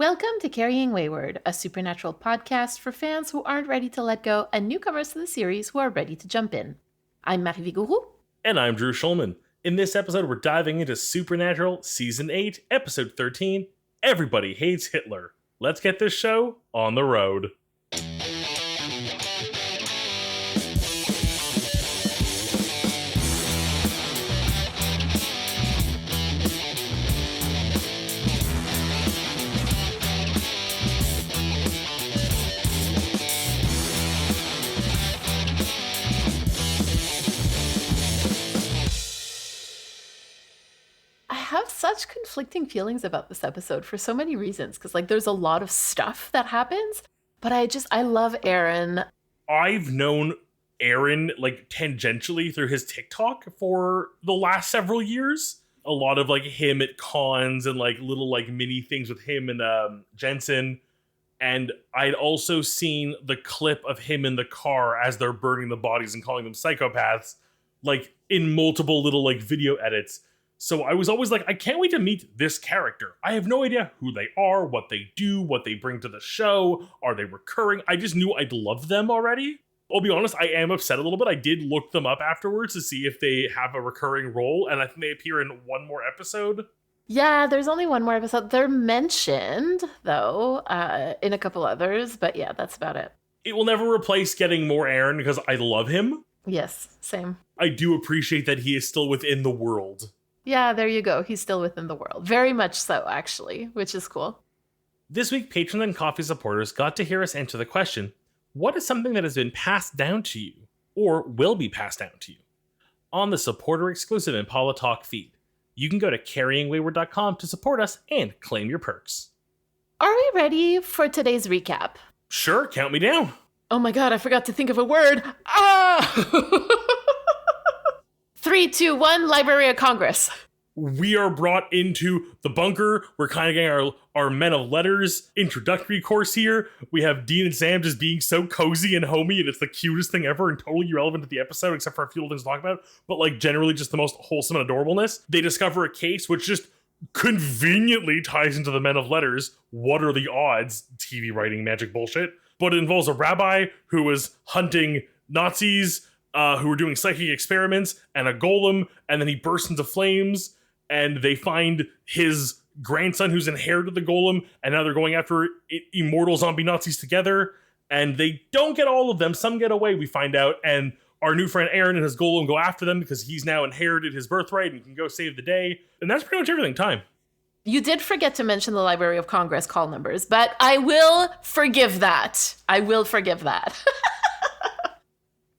Welcome to Carrying Wayward, a supernatural podcast for fans who aren't ready to let go and newcomers to the series who are ready to jump in. I'm Marie Vigourou. And I'm Drew Schulman. In this episode, we're diving into Supernatural Season 8, Episode 13, Everybody Hates Hitler. Let's get this show on the road. Such conflicting feelings about this episode for so many reasons, because there's a lot of stuff that happens, but I love Aaron. I've known Aaron tangentially through his TikTok for the last several years. A lot of him at cons and little mini things with him and Jensen. And I'd also seen the clip of him in the car as they're burning the bodies and calling them psychopaths, in multiple little video edits. So I was always I can't wait to meet this character. I have no idea who they are, what they do, what they bring to the show. Are they recurring? I just knew I'd love them already. I'll be honest, I am upset a little bit. I did look them up afterwards to see if they have a recurring role, and I think they appear in one more episode. Yeah, there's only one more episode. They're mentioned, though, in a couple others, but yeah, that's about it. It will never replace getting more Aaron because I love him. Yes, same. I do appreciate that he is still within the world. Yeah, there you go. He's still within the world. Very much so, actually, which is cool. This week, patrons and coffee supporters got to hear us answer the question, what is something that has been passed down to you, or will be passed down to you? On the supporter-exclusive Impala Talk feed. You can go to carryingwayward.com to support us and claim your perks. Are we ready for today's recap? Sure, count me down. Oh my god, I forgot to think of a word. Ah! 3, 2, 1, Library of Congress. We are brought into the bunker. We're kind of getting our Men of Letters introductory course here. We have Dean and Sam just being so cozy and homey, and it's the cutest thing ever and totally irrelevant to the episode, except for a few little things to talk about, but generally just the most wholesome and adorableness. They discover a case which just conveniently ties into the Men of Letters. What are the odds? TV writing magic bullshit. But it involves a rabbi who was hunting Nazis, who were doing psychic experiments, and a golem, and then he bursts into flames, and they find his grandson who's inherited the golem, and now they're going after immortal zombie Nazis together, and they don't get all of them. Some get away, we find out, and our new friend Aaron and his golem go after them because he's now inherited his birthright and can go save the day, and that's pretty much everything. Time. You did forget to mention the Library of Congress call numbers, but I will forgive that.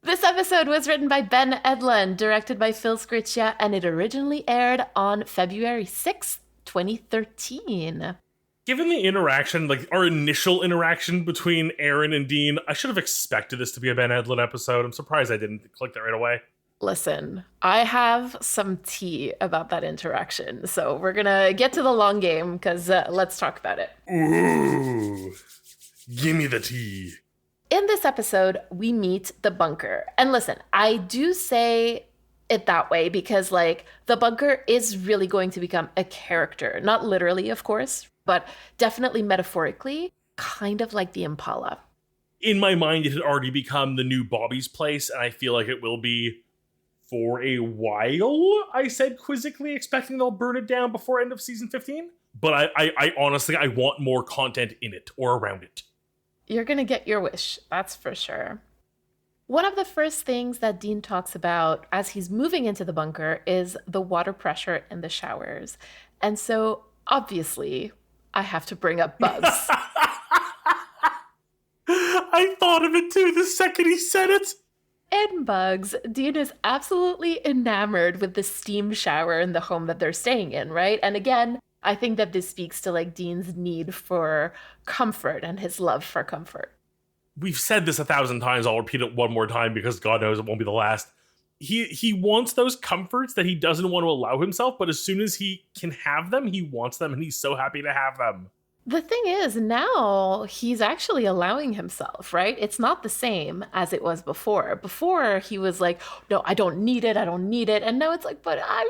This episode was written by Ben Edlund, directed by Phil Sgriccia, and it originally aired on February 6th, 2013. Given the interaction, our initial interaction between Aaron and Dean, I should have expected this to be a Ben Edlund episode. I'm surprised I didn't click that right away. Listen, I have some tea about that interaction, so we're gonna get to the long game, because let's talk about it. Ooh, give me the tea. In this episode, we meet the bunker. And listen, I do say it that way because, the bunker is really going to become a character. Not literally, of course, but definitely metaphorically, kind of like the Impala. In my mind, it had already become the new Bobby's place, and I feel like it will be for a while. I said quizzically, expecting they'll burn it down before end of season 15. But I honestly, I want more content in it or around it. You're going to get your wish, that's for sure. One of the first things that Dean talks about as he's moving into the bunker is the water pressure in the showers. And so, obviously, I have to bring up Bugs. I thought of it too the second he said it. In Bugs, Dean is absolutely enamored with the steam shower in the home that they're staying in, right? And again, I think that this speaks to Dean's need for comfort and his love for comfort. We've said this 1,000 times. I'll repeat it one more time because God knows it won't be the last. He wants those comforts that he doesn't want to allow himself, but as soon as he can have them, he wants them, and he's so happy to have them. The thing is, now he's actually allowing himself, right? It's not the same as it was before. Before, he was like, no, I don't need it. And now it's but I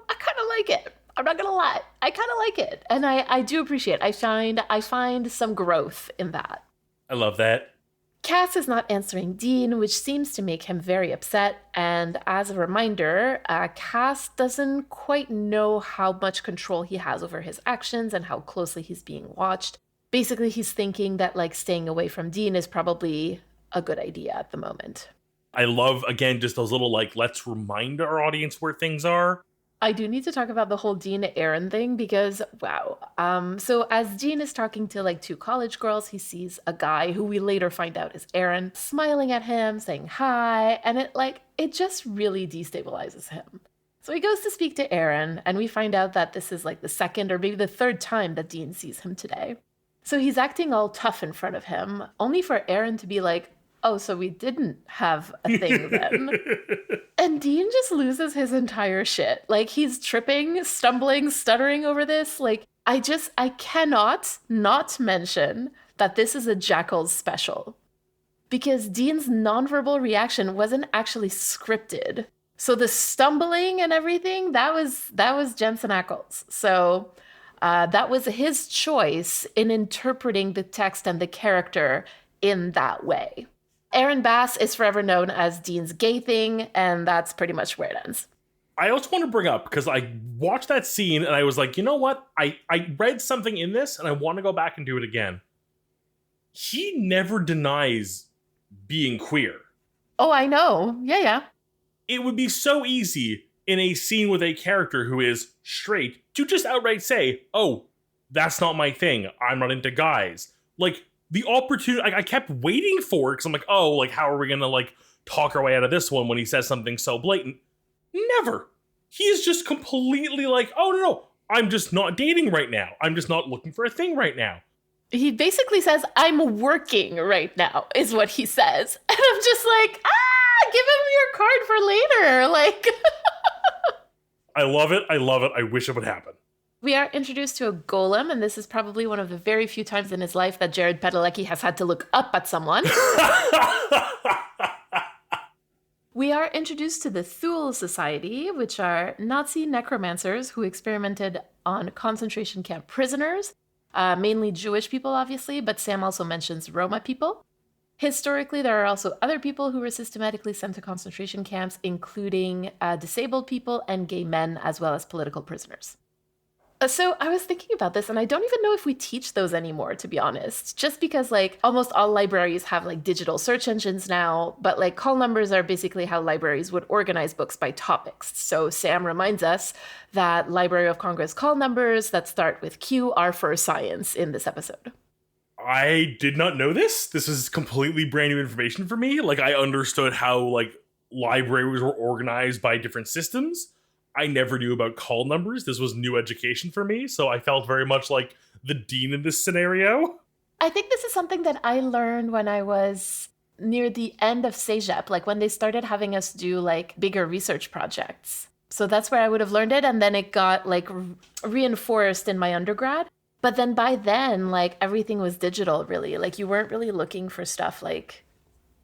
kind of like it. I'm not gonna lie. I kind of like it. And I do appreciate it. I find some growth in that. I love that. Cass is not answering Dean, which seems to make him very upset. And as a reminder, Cass doesn't quite know how much control he has over his actions and how closely he's being watched. Basically, he's thinking that like staying away from Dean is probably a good idea at the moment. I love, again, just those little, like, let's remind our audience where things are. I do need to talk about the whole Dean Aaron thing because wow. So as Dean is talking to like two college girls, he sees a guy who we later find out is Aaron smiling at him, saying hi, and it just really destabilizes him. So he goes to speak to Aaron, and we find out that this is like the second or maybe the third time that Dean sees him today. So he's acting all tough in front of him, only for Aaron to be like, "Oh, so we didn't have a thing then." And Dean just loses his entire shit. Like he's tripping, stumbling, stuttering over this. Like I cannot not mention that this is a Jackals special because Dean's nonverbal reaction wasn't actually scripted. So the stumbling and everything, that was Jensen Ackles. So that was his choice in interpreting the text and the character in that way. Aaron Bass is forever known as Dean's gay thing, and that's pretty much where it ends. I also want to bring up, because I watched that scene and I was like, you know what? I read something in this and I want to go back and do it again. He never denies being queer. Oh, I know. Yeah. It would be so easy in a scene with a character who is straight to just outright say, oh, that's not my thing. I'm not into guys. Like, the opportunity, I kept waiting for it because I'm like, oh, like, how are we going to, like, talk our way out of this one when he says something so blatant? Never. He is just completely like, oh, no, I'm just not dating right now. I'm just not looking for a thing right now. He basically says, I'm working right now, is what he says. And I'm just like, give him your card for later. Like, I love it. I love it. I wish it would happen. we are introduced to a golem, and this is probably one of the very few times in his life that Jared Padalecki has had to look up at someone. We are introduced to the Thule Society, which are Nazi necromancers who experimented on concentration camp prisoners, mainly Jewish people, obviously, but Sam also mentions Roma people. Historically, there are also other people who were systematically sent to concentration camps, including disabled people and gay men, as well as political prisoners. So I was thinking about this, and I don't even know if we teach those anymore, to be honest. Just because, like, almost all libraries have, like, digital search engines now, but, like, call numbers are basically how libraries would organize books by topics. So Sam reminds us that Library of Congress call numbers that start with Q are for science in this episode. I did not know this. This is completely brand new information for me. Like, I understood how, like, libraries were organized by different systems. I never knew about call numbers. This was new education for me, so I felt very much like the dean in this scenario. I think this is something that I learned when I was near the end of CEGEP, like when they started having us do like bigger research projects. So that's where I would have learned it, and then it got like reinforced in my undergrad. But then by then, like everything was digital, really. Like you weren't really looking for stuff like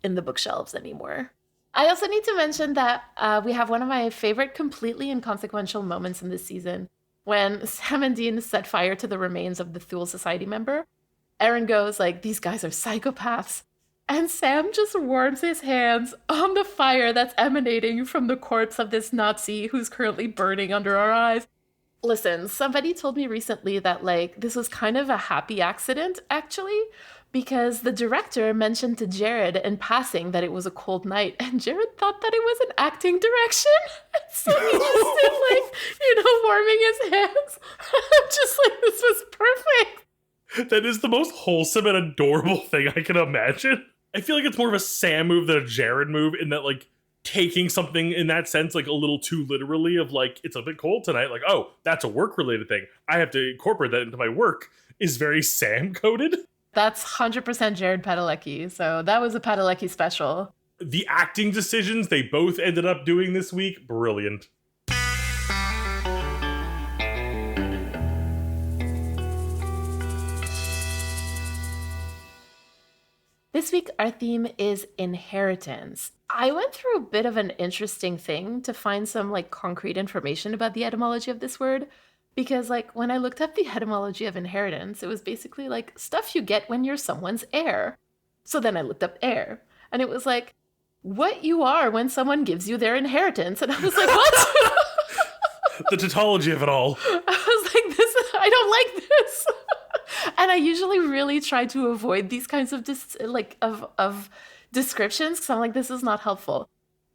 in the bookshelves anymore. I also need to mention that we have one of my favorite completely inconsequential moments in this season when Sam and Dean set fire to the remains of the Thule Society member. Aaron goes like, these guys are psychopaths. And Sam just warms his hands on the fire that's emanating from the corpse of this Nazi who's currently burning under our eyes. Listen, somebody told me recently that like this was kind of a happy accident, actually, because the director mentioned to Jared in passing that it was a cold night, and Jared thought that it was an acting direction. So he just did like, warming his hands. I'm just like, this was perfect. That is the most wholesome and adorable thing I can imagine. I feel like it's more of a Sam move than a Jared move in that, like, taking something in that sense, like, a little too literally of, like, it's a bit cold tonight. Like, oh, that's a work-related thing. I have to incorporate that into my work is very Sam-coded. That's 100% Jared Padalecki. So that was a Padalecki special. The acting decisions they both ended up doing this week, brilliant. This week, our theme is inheritance. I went through a bit of an interesting thing to find some like concrete information about the etymology of this word. Because, like, when I looked up the etymology of inheritance, it was basically like stuff you get when you're someone's heir. So then I looked up heir, and it was like what you are when someone gives you their inheritance. And I was like, what? The tautology of it all. I was like, I don't like this. And I usually really try to avoid these kinds of of descriptions because I'm like, this is not helpful.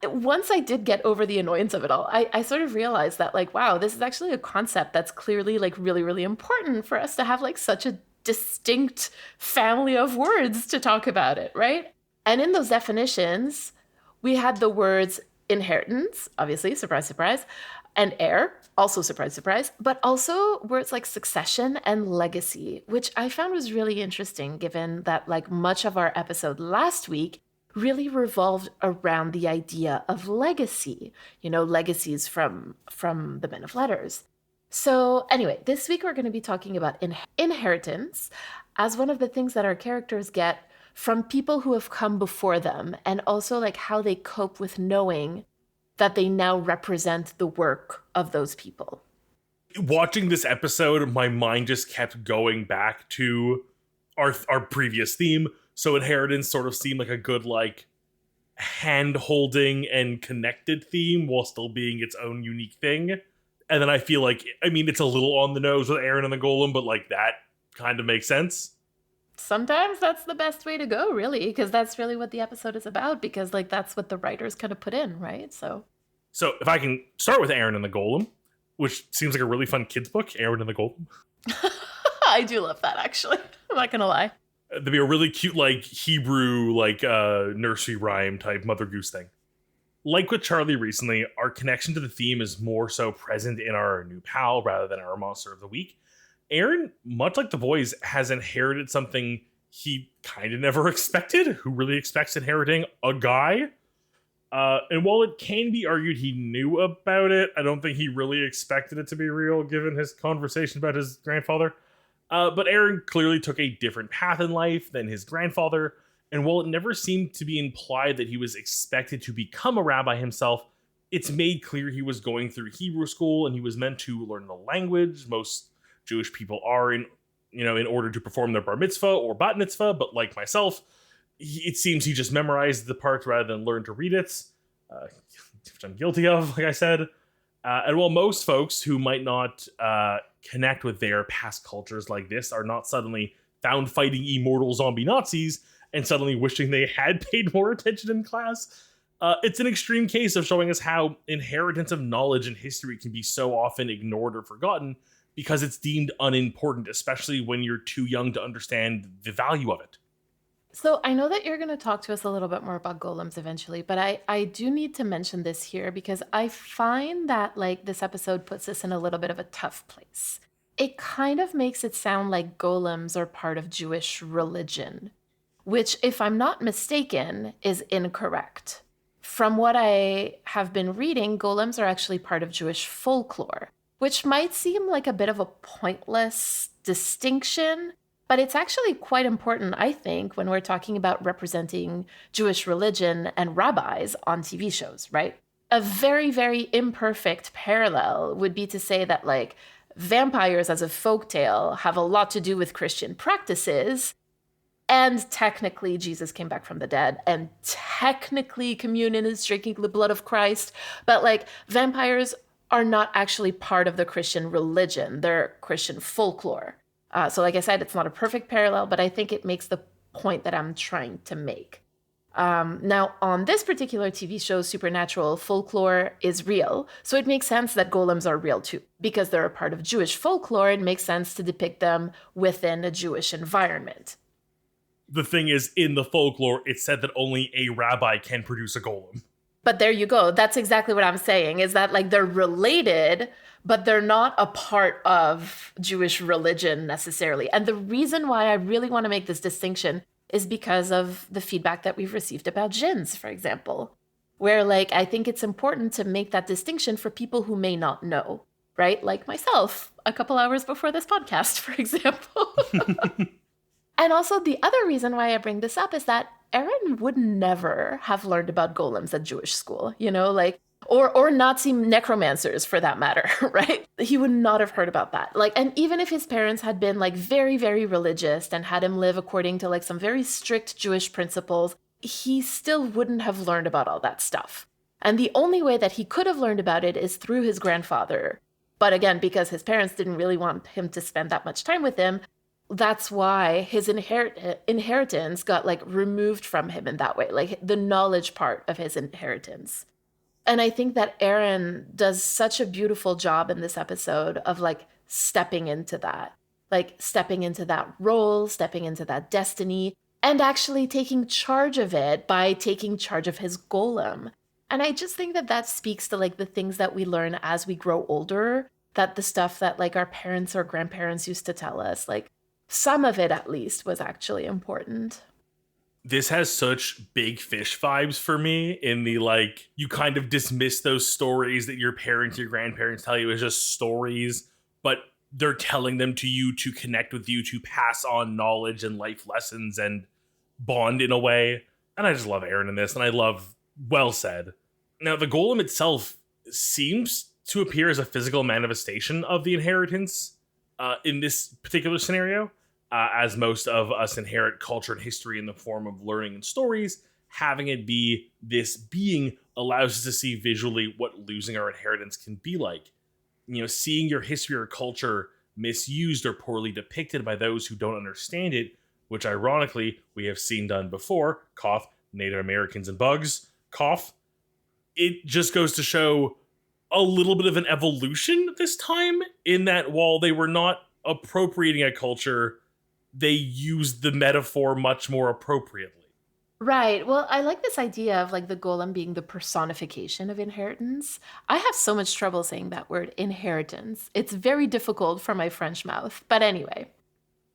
Once I did get over the annoyance of it all, I sort of realized that, like, wow, this is actually a concept that's clearly like really, really important for us to have like such a distinct family of words to talk about it, right? And in those definitions, we had the words inheritance, obviously, surprise, surprise, and heir, also surprise, surprise, but also words like succession and legacy, which I found was really interesting given that like much of our episode last week really revolved around the idea of legacy, legacies from the men of letters. So anyway, this week we're going to be talking about inheritance as one of the things that our characters get from people who have come before them, and also like how they cope with knowing that they now represent the work of those people. Watching this episode, my mind just kept going back to our previous theme. So inheritance sort of seemed like a good like hand-holding and connected theme while still being its own unique thing. And then I feel like, I mean, it's a little on the nose with Aaron and the Golem, but like that kind of makes sense. Sometimes that's the best way to go, really, because that's really what the episode is about, because like that's what the writers kind of put in, right? So if I can start with Aaron and the Golem, which seems like a really fun kids book, Aaron and the Golem. I do love that, actually. I'm not gonna lie. There'd be a really cute like Hebrew like nursery rhyme type Mother Goose thing. Like with Charlie recently, our connection to the theme is more so present in our new pal rather than our monster of the week. Aaron, much like the boys, has inherited something he kind of never expected. Who really expects inheriting a guy? And while it can be argued he knew about it, I don't think he really expected it to be real, given his conversation about his grandfather. But Aaron clearly took a different path in life than his grandfather, and while it never seemed to be implied that he was expected to become a rabbi himself, it's made clear he was going through Hebrew school and he was meant to learn the language most Jewish people are in order to perform their bar mitzvah or bat mitzvah. But like myself, it seems he just memorized the parts rather than learned to read it, which I'm guilty of, like I said. And while most folks who might not connect with their past cultures like this are not suddenly found fighting immortal zombie Nazis and suddenly wishing they had paid more attention in class, it's an extreme case of showing us how inheritance of knowledge and history can be so often ignored or forgotten because it's deemed unimportant, especially when you're too young to understand the value of it. So I know that you're going to talk to us a little bit more about golems eventually, but I do need to mention this here because I find that like this episode puts us in a little bit of a tough place. It kind of makes it sound like golems are part of Jewish religion, which, if I'm not mistaken, is incorrect. From what I have been reading, golems are actually part of Jewish folklore, which might seem like a bit of a pointless distinction, but it's actually quite important, I think, when we're talking about representing Jewish religion and rabbis on TV shows, right? A very, very imperfect parallel would be to say that, like, vampires as a folktale have a lot to do with Christian practices, and technically Jesus came back from the dead, and technically communion is drinking the blood of Christ, but, like, vampires are not actually part of the Christian religion. They're Christian folklore. So like I said, it's not a perfect parallel, but I think it makes the point that I'm trying to make. Now, on this particular TV show, Supernatural, folklore is real. So it makes sense that golems are real too. Because they're a part of Jewish folklore, it makes sense to depict them within a Jewish environment. The thing is, in the folklore, it's said that only a rabbi can produce a golem. But there you go. That's exactly what I'm saying, is that like they're related, but they're not a part of Jewish religion necessarily. And the reason why I really want to make this distinction is because of the feedback that we've received about jinns, for example, where like I think it's important to make that distinction for people who may not know, right? Like myself, a couple hours before this podcast, for example. And also the other reason why I bring this up is that Aaron would never have learned about golems at Jewish school, or Nazi necromancers for that matter, right? He would not have heard about that. Like, and even if his parents had been like very, very religious and had him live according to like some very strict Jewish principles, he still wouldn't have learned about all that stuff. And the only way that he could have learned about it is through his grandfather. But again, because his parents didn't really want him to spend that much time with him, that's why his inheritance got like removed from him in that way, like the knowledge part of his inheritance. And I think that Aaron does such a beautiful job in this episode of like stepping into that, like stepping into that role, stepping into that destiny, and actually taking charge of it by taking charge of his golem. And I just think that that speaks to like the things that we learn as we grow older, that the stuff that like our parents or grandparents used to tell us, like some of it at least was actually important. This has such big fish vibes for me in the like, you kind of dismiss those stories that your parents, your grandparents tell you as just stories, but they're telling them to you to connect with you, to pass on knowledge and life lessons and bond in a way. And I just love Aaron in this, and I love well said. Now, the golem itself seems to appear as a physical manifestation of the inheritance in this particular scenario, as most of us inherit culture and history in the form of learning and stories. Having it be this being allows us to see visually what losing our inheritance can be like. You know, seeing your history or culture misused or poorly depicted by those who don't understand it, which ironically we have seen done before, cough, Native Americans and bugs, cough. It just goes to show a little bit of an evolution this time, in that while they were not appropriating a culture, they used the metaphor much more appropriately. Right. Well, I like this idea of like the golem being the personification of inheritance. I have so much trouble saying that word inheritance. It's very difficult for my French mouth. But anyway,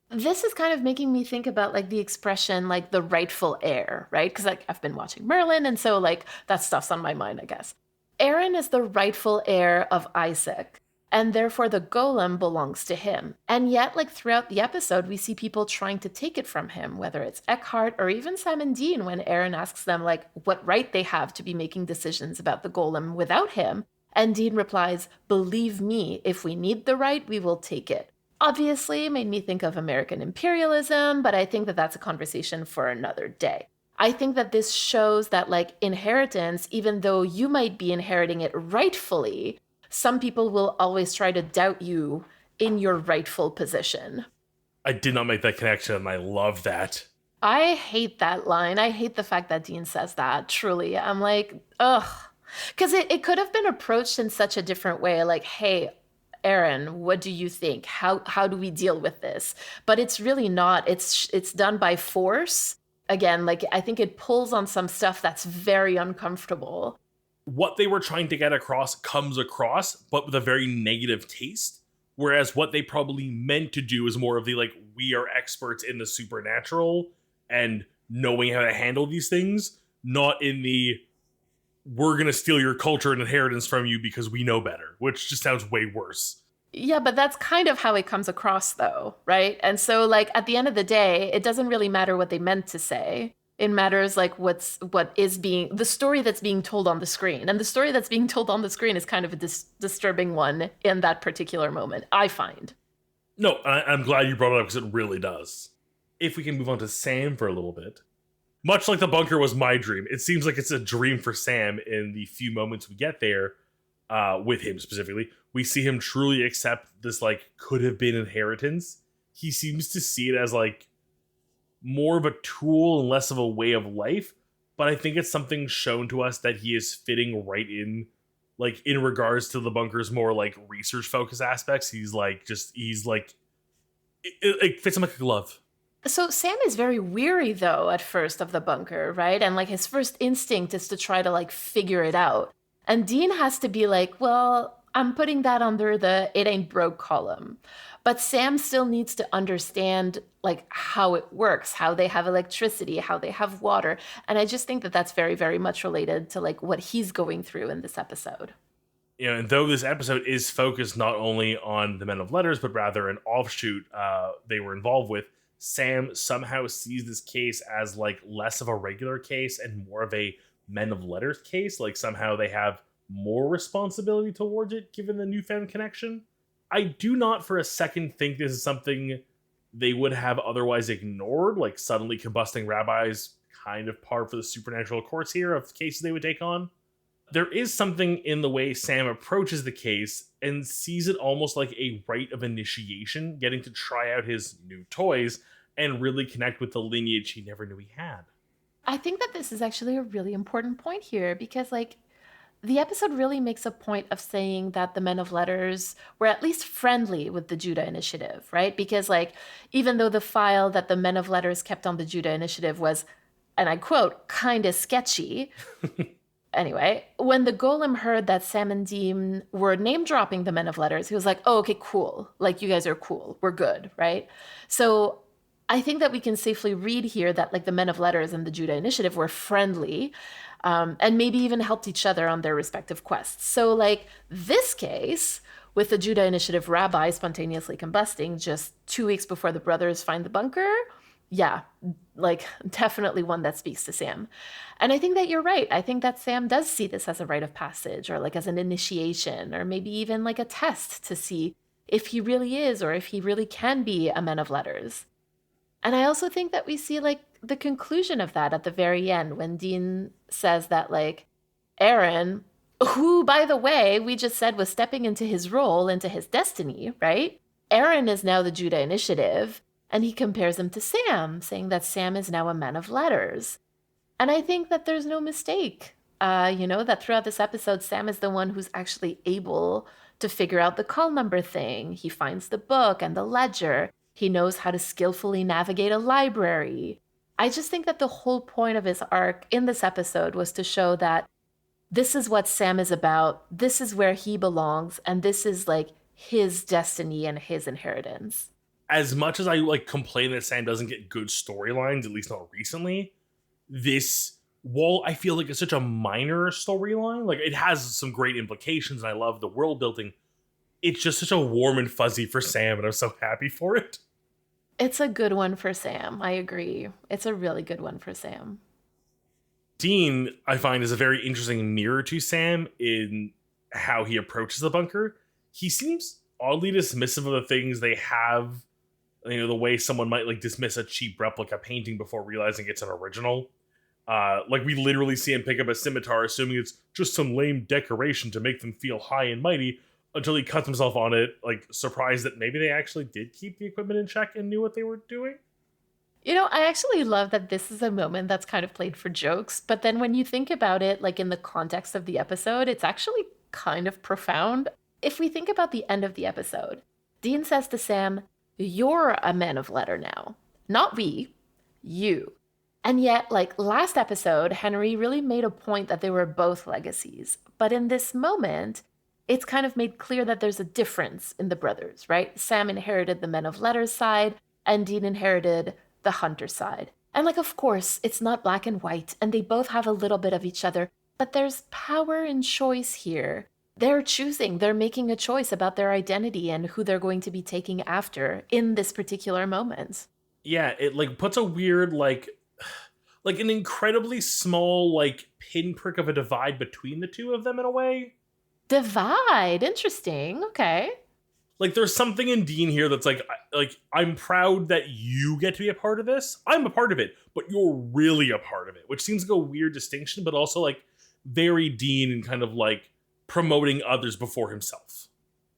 this is kind of making me think about like the expression like the rightful heir, right? Because like I've been watching Merlin, and so like that stuff's on my mind, I guess. Aaron is the rightful heir of Isaac, and therefore the golem belongs to him. And yet, like throughout the episode, we see people trying to take it from him, whether it's Eckhart or even Sam and Dean, when Aaron asks them like what right they have to be making decisions about the golem without him. And Dean replies, "Believe me, if we need the right, we will take it." Obviously, it made me think of American imperialism, but I think that that's a conversation for another day. I think that this shows that, like, inheritance, even though you might be inheriting it rightfully, some people will always try to doubt you in your rightful position. I did not make that connection, and I love that. I hate that line. I hate the fact that Dean says that, truly. I'm like, ugh. Because it could have been approached in such a different way, like, hey, Aaron, what do you think? How do we deal with this? But it's really not. It's done by force. Again, like I think it pulls on some stuff that's very uncomfortable. What they were trying to get across comes across, but with a very negative taste. Whereas what they probably meant to do is more of the like, we are experts in the supernatural and knowing how to handle these things, not in the we're going to steal your culture and inheritance from you because we know better, which just sounds way worse. Yeah, but that's kind of how it comes across, though, right? And so, like, at the end of the day, it doesn't really matter what they meant to say. It matters, like, what is being, the story that's being told on the screen. And the story that's being told on the screen is kind of a disturbing one in that particular moment, I find. No, I'm glad you brought it up because it really does. If we can move on to Sam for a little bit. Much like the bunker was my dream, it seems like it's a dream for Sam in the few moments we get there, with him specifically. We see him truly accept this, like, could have been inheritance. He seems to see it as, like, more of a tool and less of a way of life. But I think it's something shown to us that he is fitting right in, like, in regards to the bunker's more, like, research-focused aspects. He's it fits him like a glove. So Sam is very weary, though, at first of the bunker, right? And, like, his first instinct is to try to, like, figure it out. And Dean has to be like, well, I'm putting that under the it ain't broke column. But Sam still needs to understand like how it works, how they have electricity, how they have water. And I just think that that's very, very much related to like what he's going through in this episode. You know, and though this episode is focused not only on the Men of Letters, but rather an offshoot they were involved with, Sam somehow sees this case as like less of a regular case and more of a Men of Letters case. Like somehow they have more responsibility towards it given the newfound connection. I do not for a second think this is something they would have otherwise ignored, like suddenly combusting rabbis, kind of par for the supernatural course here of cases they would take on. There is something in the way Sam approaches the case and sees it almost like a rite of initiation, getting to try out his new toys and really connect with the lineage he never knew he had. I think that this is actually a really important point here because, like, the episode really makes a point of saying that the men of letters were at least friendly with the Judah Initiative, right? Because, like, even though the file that the men of letters kept on the Judah Initiative was, and I quote, kind of sketchy. Anyway, when the golem heard that Sam and Dean were name dropping the men of letters, he was like, oh, okay, cool. Like, you guys are cool. We're good, right? So I think that we can safely read here that, like, the men of letters and the Judah Initiative were friendly, and maybe even helped each other on their respective quests. So, like, this case, with the Judah Initiative rabbi spontaneously combusting just 2 weeks before the brothers find the bunker, yeah, like, definitely one that speaks to Sam. And I think that you're right. I think that Sam does see this as a rite of passage or like as an initiation or maybe even like a test to see if he really is or if he really can be a man of letters. And I also think that we see like the conclusion of that at the very end when Dean says that, like, Aaron, who, by the way, we just said was stepping into his role, into his destiny, right? Aaron is now the Judah Initiative, and he compares him to Sam, saying that Sam is now a man of letters. And I think that there's no mistake, that throughout this episode, Sam is the one who's actually able to figure out the call number thing. He finds the book and the ledger. He knows how to skillfully navigate a library. I just think that the whole point of his arc in this episode was to show that this is what Sam is about, this is where he belongs, and this is like his destiny and his inheritance. As much as I like complain that Sam doesn't get good storylines, at least not recently, this wall I feel like it's such a minor storyline. Like it has some great implications, and I love the world building. It's just such a warm and fuzzy for Sam, and I'm so happy for it. It's a good one for Sam. I agree. It's a really good one for Sam. Dean, I find, is a very interesting mirror to Sam in how he approaches the bunker. He seems oddly dismissive of the things they have, the way someone might like dismiss a cheap replica painting before realizing it's an original. Like we literally see him pick up a scimitar, assuming it's just some lame decoration to make them feel high and mighty, until he cuts himself on it, like surprised that maybe they actually did keep the equipment in check and knew what they were doing. I actually love that this is a moment that's kind of played for jokes, but then when you think about it, like in the context of the episode, it's actually kind of profound. If we think about the end of the episode, Dean says to Sam, "You're a man of letter now. Not we, you." And yet, like last episode, Henry really made a point that they were both legacies. But in this moment, it's kind of made clear that there's a difference in the brothers, right? Sam inherited the men of letters side, and Dean inherited the hunter side. And like, of course, it's not black and white, and they both have a little bit of each other, but there's power and choice here. They're choosing, they're making a choice about their identity and who they're going to be taking after in this particular moment. Yeah, it like puts a weird like an incredibly small like pinprick of a divide between the two of them in a way. Divide, interesting. Okay. Like there's something in Dean here that's like I'm proud that you get to be a part of this. I'm a part of it, but you're really a part of it, which seems like a weird distinction, but also like very Dean and kind of like promoting others before himself.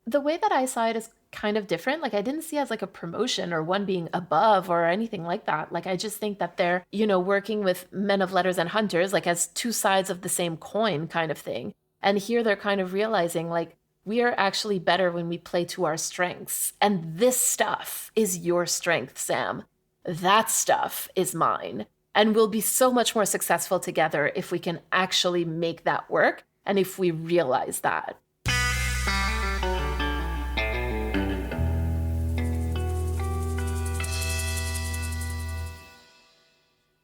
The way that I saw it is kind of different. Like I didn't see it as like a promotion or one being above or anything like that. Like I just think that they're, working with men of letters and hunters, like as two sides of the same coin kind of thing. And here they're kind of realizing like, we are actually better when we play to our strengths. And this stuff is your strength, Sam. That stuff is mine. And we'll be so much more successful together if we can actually make that work and if we realize that.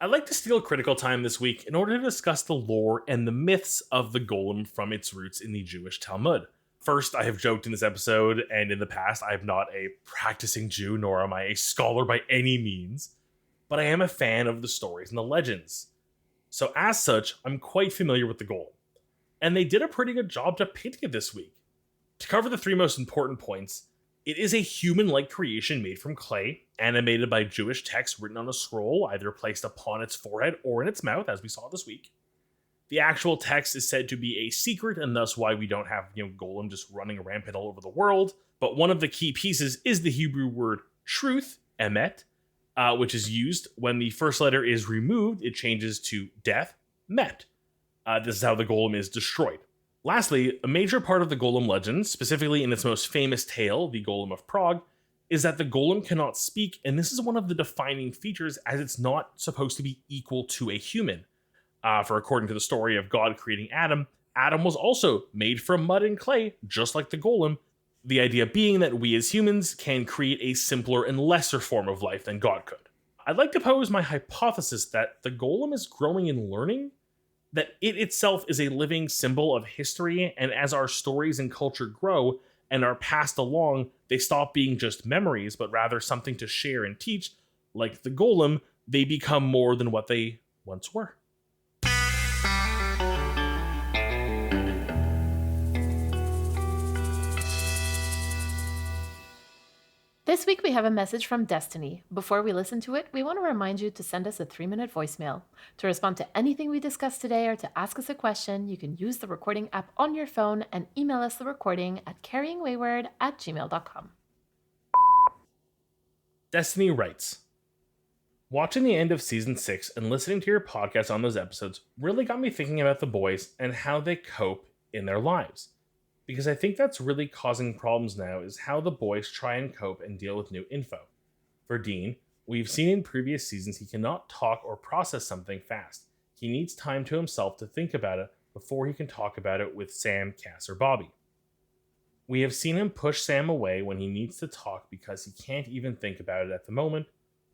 I'd like to steal critical time this week in order to discuss the lore and the myths of the golem from its roots in the Jewish Talmud. First, I have joked in this episode and in the past, I am not a practicing Jew, nor am I a scholar by any means, but I am a fan of the stories and the legends. So as such, I'm quite familiar with the golem. And they did a pretty good job depicting it this week. To cover the three most important points, it is a human-like creation made from clay, animated by Jewish text written on a scroll, either placed upon its forehead or in its mouth, as we saw this week. The actual text is said to be a secret, and thus why we don't have, Golem just running rampant all over the world. But one of the key pieces is the Hebrew word truth, emet, which is used when the first letter is removed. It changes to death, met. This is how the Golem is destroyed. Lastly, a major part of the Golem legend, specifically in its most famous tale, the Golem of Prague, is that the Golem cannot speak, and this is one of the defining features as it's not supposed to be equal to a human. For according to the story of God creating Adam, Adam was also made from mud and clay, just like the Golem, the idea being that we as humans can create a simpler and lesser form of life than God could. I'd like to pose my hypothesis that the Golem is growing and learning, that it itself is a living symbol of history, and as our stories and culture grow and are passed along, they stop being just memories, but rather something to share and teach. Like the Golem, they become more than what they once were. This week we have a message from Destiny. Before we listen to it, we want to remind you to send us a 3-minute voicemail. To respond to anything we discussed today or to ask us a question, you can use the recording app on your phone and email us the recording at carryingwayward@gmail.com. Destiny writes, watching the end of season 6 and listening to your podcast on those episodes really got me thinking about the boys and how they cope in their lives. Because I think that's really causing problems now is how the boys try and cope and deal with new info. For Dean, we've seen in previous seasons he cannot talk or process something fast. He needs time to himself to think about it before he can talk about it with Sam, Cass, or Bobby. We have seen him push Sam away when he needs to talk because he can't even think about it at the moment,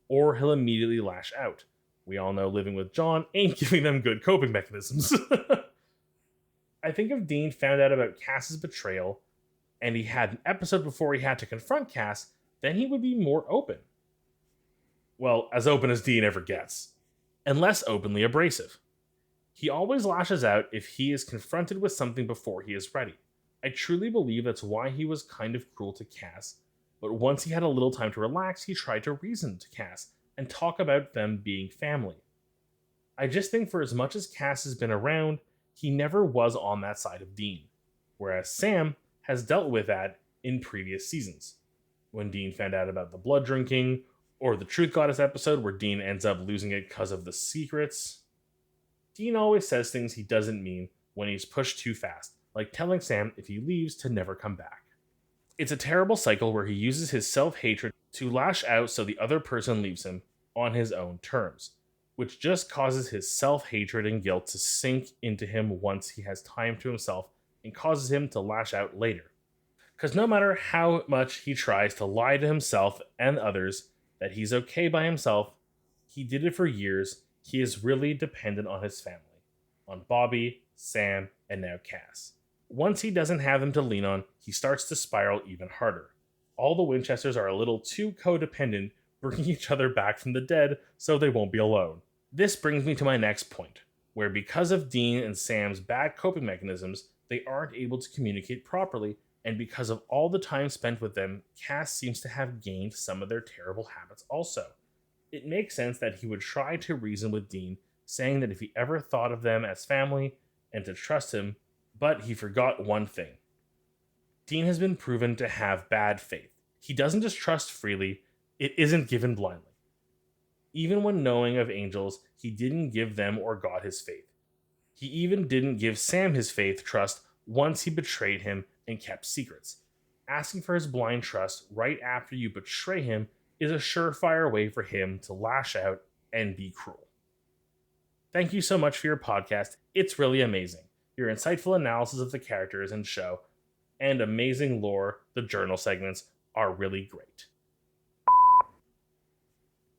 or he'll immediately lash out. We all know living with John ain't giving them good coping mechanisms. I think if Dean found out about Cass's betrayal, and he had an episode before he had to confront Cass, then he would be more open. Well, as open as Dean ever gets. And less openly abrasive. He always lashes out if he is confronted with something before he is ready. I truly believe that's why he was kind of cruel to Cass, but once he had a little time to relax, he tried to reason to Cass and talk about them being family. I just think for as much as Cass has been around, he never was on that side of Dean, whereas Sam has dealt with that in previous seasons. When Dean found out about the blood drinking, or the Truth Goddess episode where Dean ends up losing it because of the secrets. Dean always says things he doesn't mean when he's pushed too fast, like telling Sam if he leaves to never come back. It's a terrible cycle where he uses his self-hatred to lash out so the other person leaves him on his own terms, which just causes his self-hatred and guilt to sink into him once he has time to himself and causes him to lash out later. Because no matter how much he tries to lie to himself and others that he's okay by himself, he did it for years. He is really dependent on his family, on Bobby, Sam, and now Cass. Once he doesn't have them to lean on, he starts to spiral even harder. All the Winchesters are a little too codependent, bringing each other back from the dead so they won't be alone. This brings me to my next point, where because of Dean and Sam's bad coping mechanisms, they aren't able to communicate properly, and because of all the time spent with them, Cass seems to have gained some of their terrible habits also. It makes sense that he would try to reason with Dean, saying that if he ever thought of them as family and to trust him, but he forgot one thing. Dean has been proven to have bad faith. He doesn't just trust freely, it isn't given blindly. Even when knowing of angels, he didn't give them or God his faith. He even didn't give Sam his faith trust once he betrayed him and kept secrets. Asking for his blind trust right after you betray him is a surefire way for him to lash out and be cruel. Thank you so much for your podcast. It's really amazing. Your insightful analysis of the characters and show and amazing lore, the journal segments, are really great.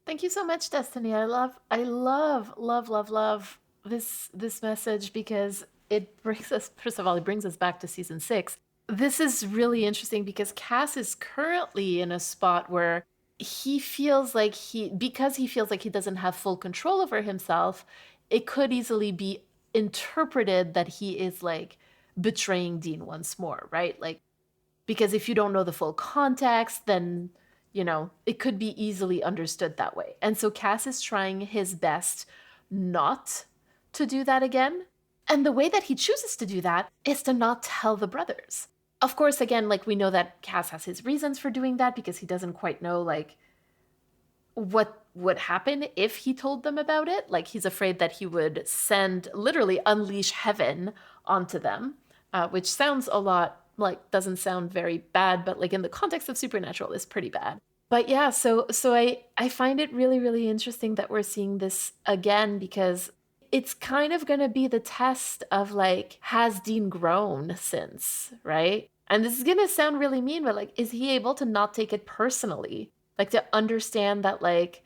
Thank you so much, Destiny. I love this message because it brings us, first of all, it brings us back to season 6. This is really interesting because Cass is currently in a spot where he feels like because he feels like he doesn't have full control over himself, it could easily be interpreted that he is like betraying Dean once more, right? Like, because if you don't know the full context, then, it could be easily understood that way. And so Cass is trying his best not to do that again. And the way that he chooses to do that is to not tell the brothers. Of course, again, like we know that Cass has his reasons for doing that because he doesn't quite know, like, what would happen if he told them about it. Like, he's afraid that he would literally unleash heaven onto them, which sounds a lot like, doesn't sound very bad, but like in the context of Supernatural is pretty bad. But yeah, so I find it really, really interesting that we're seeing this again, because it's kind of going to be the test of like, has Dean grown since, right? And this is going to sound really mean, but like, is he able to not take it personally? Like, to understand that like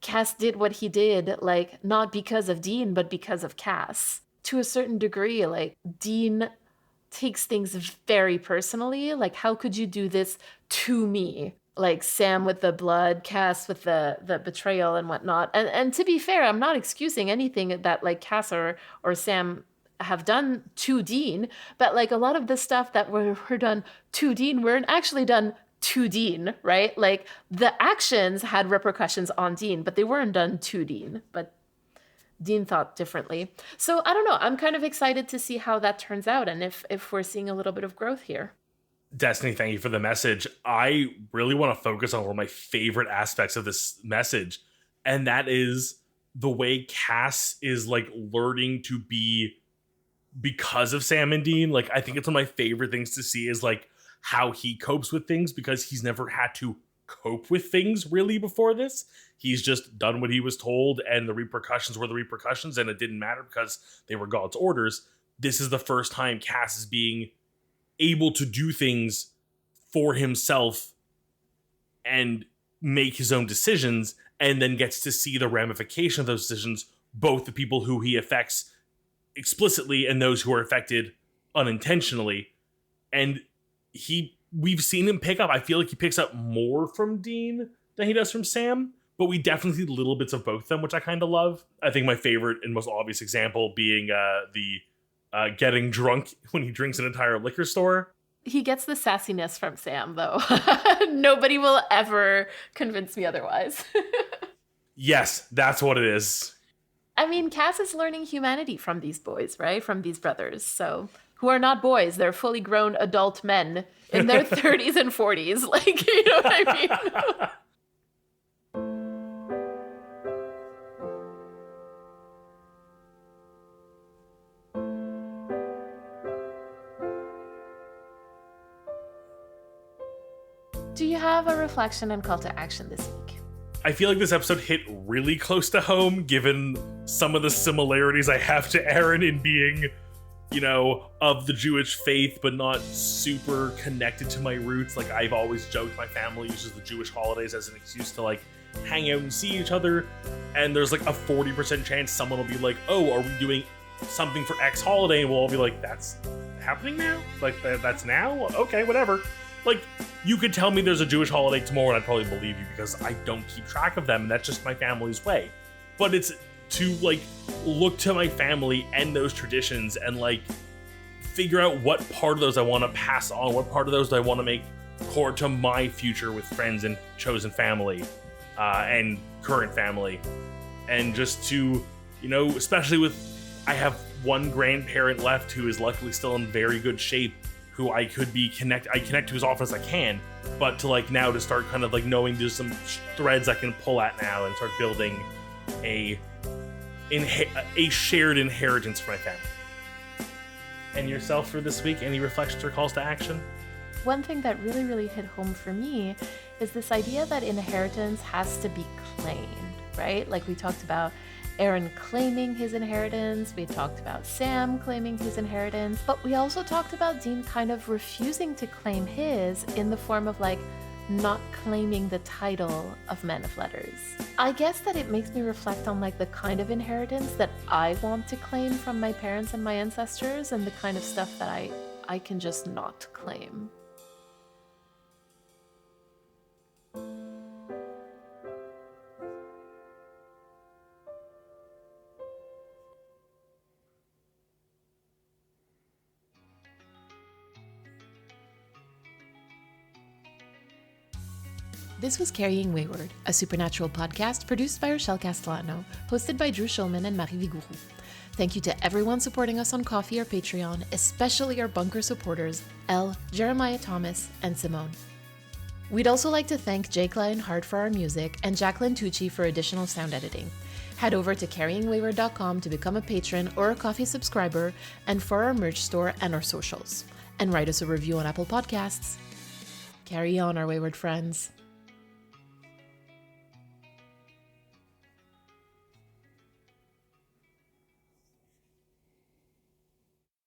Cass did what he did, like, not because of Dean, but because of Cass. To a certain degree, like, Dean takes things very personally. Like, how could you do this to me? Like Sam with the blood, Cass with the betrayal and whatnot. And to be fair, I'm not excusing anything that like Cass or Sam have done to Dean, but like a lot of the stuff that were done to Dean weren't actually done to Dean, right? Like, the actions had repercussions on Dean, but they weren't done to Dean. But Dean thought differently. So I don't know. I'm kind of excited to see how that turns out, and if we're seeing a little bit of growth here. Destiny, thank you for the message. I really want to focus on one of my favorite aspects of this message, and that is the way Cass is like learning to be because of Sam and Dean. Like, I think it's one of my favorite things to see is like how he copes with things, because he's never had to cope with things really before this. He's just done what he was told, and the repercussions were the repercussions, and it didn't matter because they were God's orders. This is the first time Cass is being able to do things for himself and make his own decisions, and then gets to see the ramification of those decisions, both the people who he affects explicitly and those who are affected unintentionally. And we've seen him pick up, I feel like he picks up more from Dean than he does from Sam, but we definitely see little bits of both of them, which I kind of love. I think my favorite and most obvious example being the getting drunk when he drinks an entire liquor store. He gets the sassiness from Sam, though. Nobody will ever convince me otherwise. Yes, that's what it is. I mean, Cass is learning humanity from these boys, right? From these brothers. So, who are not boys, they're fully grown adult men in their 30s and 40s. Like, you know what I mean? Do you have a reflection and call to action this week? I feel like this episode hit really close to home, given some of the similarities I have to Aaron in being, of the Jewish faith, but not super connected to my roots. Like, I've always joked my family uses the Jewish holidays as an excuse to, like, hang out and see each other. And there's, like, a 40% chance someone will be like, oh, are we doing something for X holiday? And we'll all be like, that's happening now? Like, that's now? Okay, whatever. Like, you could tell me there's a Jewish holiday tomorrow and I'd probably believe you, because I don't keep track of them, and that's just my family's way. But it's to, like, look to my family and those traditions and, like, figure out what part of those I want to pass on, what part of those do I want to make core to my future with friends and chosen family and current family. And just to, especially with, I have one grandparent left who is luckily still in very good shape, who I connect to as often as I can, but to, like, now to start kind of, like, knowing there's some threads I can pull at now and start building a shared inheritance for my family. And yourself for this week, any reflections or calls to action? One thing that really, really hit home for me is this idea that inheritance has to be claimed, right? Like, we talked about Aaron claiming his inheritance, we talked about Sam claiming his inheritance, but we also talked about Dean kind of refusing to claim his in the form of, like, not claiming the title of Man of Letters. I guess that it makes me reflect on, like, the kind of inheritance that I want to claim from my parents and my ancestors, and the kind of stuff that I can just not claim. This was Carrying Wayward, a supernatural podcast produced by Rochelle Castellano, hosted by Drew Schulman and Marie Vigourou. Thank you to everyone supporting us on Ko-fi or Patreon, especially our bunker supporters, Elle, Jeremiah Thomas, and Simone. We'd also like to thank Jake Lionheart for our music and Jacqueline Tucci for additional sound editing. Head over to carryingwayward.com to become a patron or a Ko-fi subscriber and for our merch store and our socials. And write us a review on Apple Podcasts. Carry on, our wayward friends.